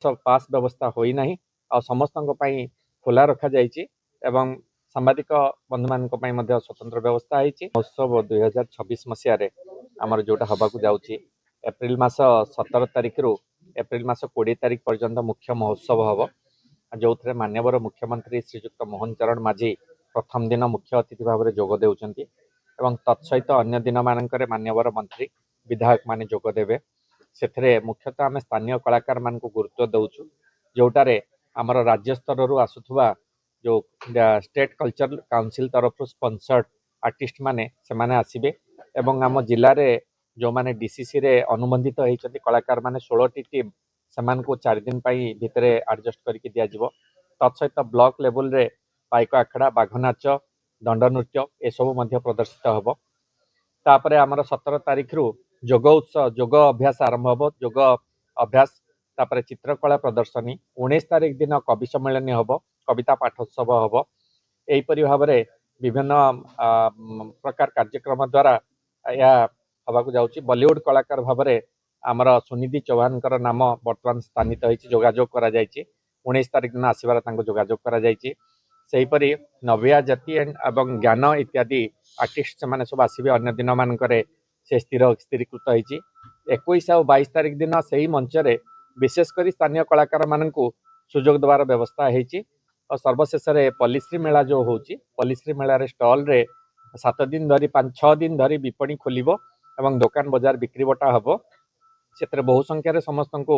सब पास व्यवस्था होई नाही आ समस्तक पई खोला रखा जायछि एवं सांबादिक बंधु मानक पई मध्ये स्वतंत्र व्यवस्था होईछि। महोत्सव 2026 मसिया रे हमर जोटा हबाकू जाउछि एप्रिल मास 17 तारिख रु एप्रिल मास 20 तारिख पर्यंत मुख्य महोत्सव हब जो थे मान्यवर मुख्यमंत्री श्रीजुक्त मोहन चरण माझी प्रथम दिन मुख्य अतिथि भाव में जोग देउछंती एवं तत्सहित अन्य दिन मानकर मान्यवर मंत्री विधायक माने जोग देवे। से मुख्यतः आम स्थानीय कलाकार मान गुरुत्व दौचु जोटारे आमर राज्य स्तर रु आसुथुवा जो स्टेट कल्चर काउंसिल तरफ स्पॉन्सर्ड आर्टिस्ट माने से माने आसीबे एवं आम जिले में जो माने डीसीसी रे अनुबंधित होती कलाकार माने 16 टी टीम से 4 दिन भितर एडजस्ट करके दिज्व। तत्सहित ब्लॉक लेवल रे पाइक आखड़ा बाघ नाच दंड नृत्य ए सब प्रदर्शित हम। तापर आमर 17 तारिख रु जोग उत्सव जोग अभ्यास आरंभ हम। जोग अभ्यास तापर चित्रकला प्रदर्शनी 19 तारिख दिन कवि सम्मेलन हम कविता पाठोत्सव हम। यहीपरि भाव में विभिन्न प्रकार कार्यक्रम द्वारा यह हवाक जाउछि। बॉलीवुड कलाकार भाव में आमर सुनिधि चौहान नाम बर्तमान स्थानित होती जोगाजोग करा जायछि। 19 तारिख दिन आसबार जोगाजोग करा जायछि। सेहीपरि नव्या जाति एवं ज्ञान इत्यादि आर्टिस्ट से सब आसबे अन्य दिन मानकर से स्थिरीकृत होती। 21 और 22 तारिख दिन से ही मंचरे विशेषकर स्थानीय कलाकार मान सुजोग देवार व्यवस्था होती। और सर्वशेष पल्लीश्री मेला जो होची पल्लीश्री मेला स्टल रे 7 दिन धरी 5-6 दिन धरी विपणी खोलिबो एवं दुकान बजार बिक्री बटा हम। से बहु संख्यार समस्त को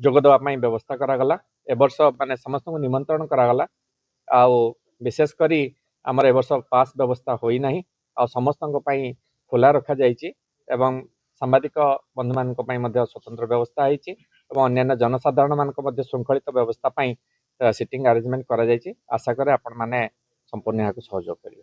जोग देवाई व्यवस्था करागला। ए वर्ष माने समस्त को निमंत्रण करागला। आउ विशेष करी आमर ए वर्ष पास व्यवस्था होई नाही आ समस्तक पई खोला रखा जायछि एवं सांबादिक बंधु मानक पई मध्ये स्वतंत्र व्यवस्था होईछि एवं अन्य जनसाधारण मानक मध्ये श्रृंखलित व्यवस्था पई सिटिंग अरेंजमेंट करा जायछि। आशा करे आपण माने संपूर्ण सहयोग करिवे।